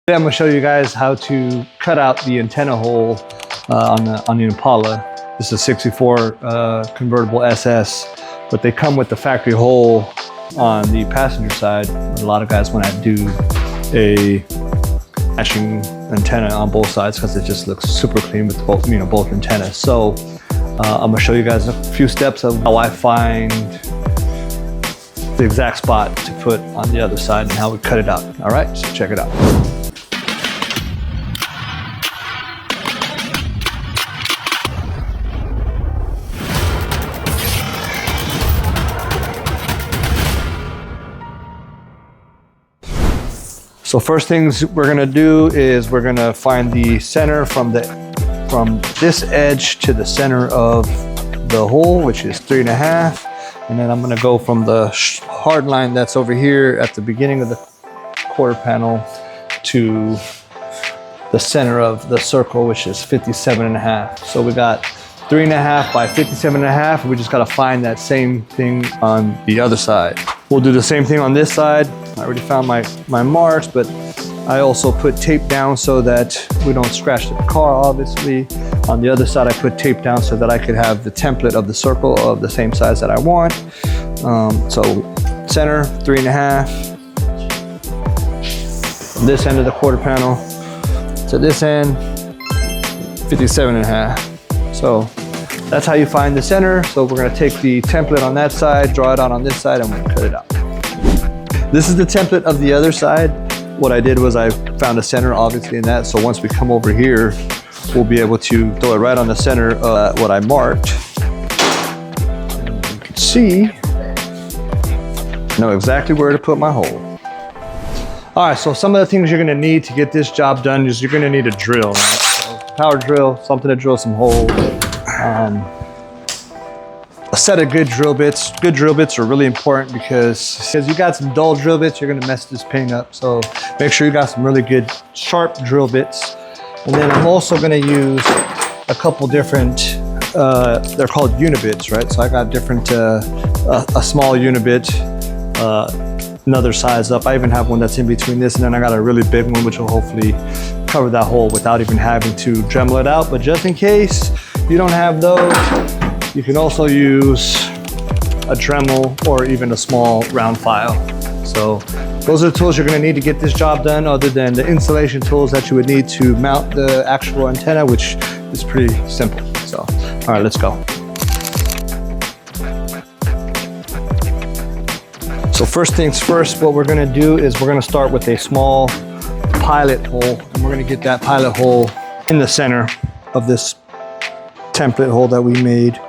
Today I'm going to show you guys how to cut out the antenna hole on the Impala. This is a 64 convertible SS, but they come with the factory hole on the passenger side. A lot of guys want to do a matching antenna on both sides because it just looks super clean with both, both antennas. So I'm going to show you guys a few steps of how I find the exact spot to put on the other side and how we cut it out. All right, so check it out. So first things we're gonna do is we're gonna find the center from this edge to the center of the hole, which is 3.5. And then I'm gonna go from the hard line that's over here at the beginning of the quarter panel to the center of the circle, which is 57.5. So we got 3.5 by 57.5. We just gotta find that same thing on the other side. We'll do the same thing on this side. I already found my marks, but I also put tape down so that we don't scratch the car, obviously. On the other side, I put tape down so that I could have the template of the circle of the same size that I want. So center, 3.5. From this end of the quarter panel to this end, 57.5. So that's how you find the center. So we're gonna take the template on that side, draw it out on this side, and we're gonna cut it out. This is the template of the other side. What I did was I found a center, obviously, in that. So once we come over here, we'll be able to throw it right on the center of what I marked. And you can see, I know exactly where to put my hole. All right, so some of the things you're gonna need to get this job done is you're gonna need a drill, right? So power drill, something to drill some holes. A set of good drill bits. Good drill bits are really important because you got some dull drill bits, you're gonna mess this paint up. So make sure you got some really good sharp drill bits. And then I'm also gonna use a couple different, they're called unibits, right? So I got different, a small unibit, another size up. I even have one that's in between this, and then I got a really big one, which will hopefully cover that hole without even having to Dremel it out. But just in case you don't have those, you can also use a Dremel or even a small round file. So those are the tools you're gonna need to get this job done, other than the installation tools that you would need to mount the actual antenna, which is pretty simple. So, all right, let's go. So first things first, what we're gonna do is we're gonna start with a small pilot hole, and we're gonna get that pilot hole in the center of this template hole that we made.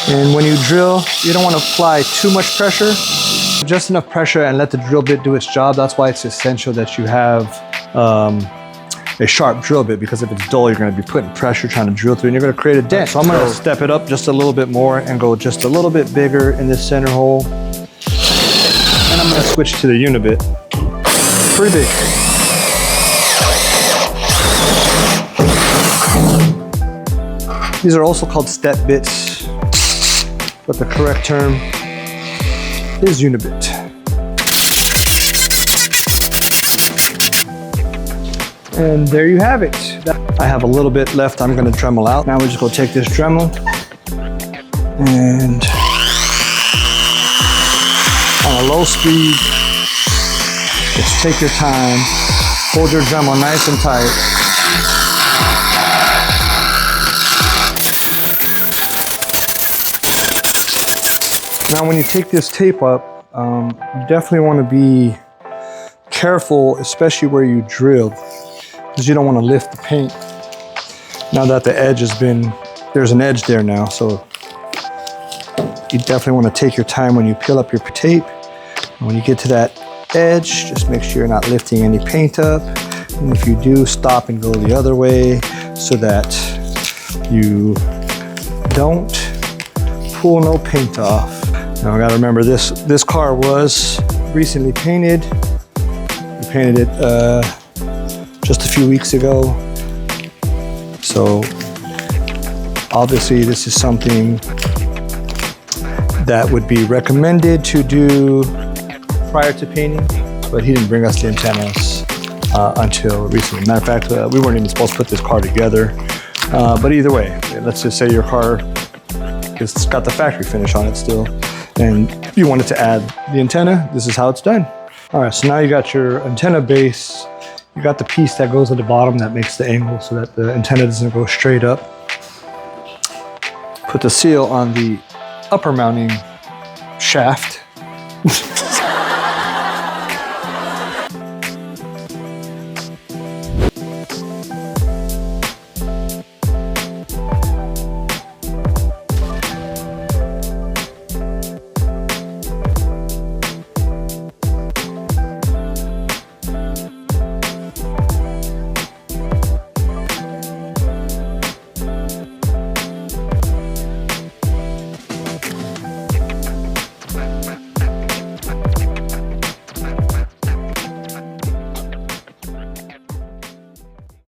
And when you drill, you don't want to apply too much pressure, just enough pressure, and let the drill bit do its job. That's why it's essential that you have a sharp drill bit, because if it's dull, you're going to be putting pressure trying to drill through and you're going to create a dent. So I'm going to step it up just a little bit more and go just a little bit bigger in this center hole. And I'm going to switch to the unibit. Pretty big. These are also called step bits, but the correct term is unibit. And there you have it. I have a little bit left I'm gonna Dremel out. Now we're just gonna take this Dremel and on a low speed, just take your time, hold your Dremel nice and tight. Now, when you take this tape up, you definitely want to be careful, especially where you drill, because you don't want to lift the paint. Now that the edge has been, there's an edge there now, so you definitely want to take your time when you peel up your tape. And when you get to that edge, just make sure you're not lifting any paint up. And if you do, stop and go the other way so that you don't pull no paint off. Now I gotta remember this car was recently painted. We painted it just a few weeks ago. So obviously this is something that would be recommended to do prior to painting, but he didn't bring us the antennas. until recently. Matter of fact, we weren't even supposed to put this car together. But either way, let's just say your car it's got the factory finish on it still, and you wanted to add the antenna. This is how it's done. All right, so now you got your antenna base. You got the piece that goes at the bottom that makes the angle so that the antenna doesn't go straight up. Put the seal on the upper mounting shaft.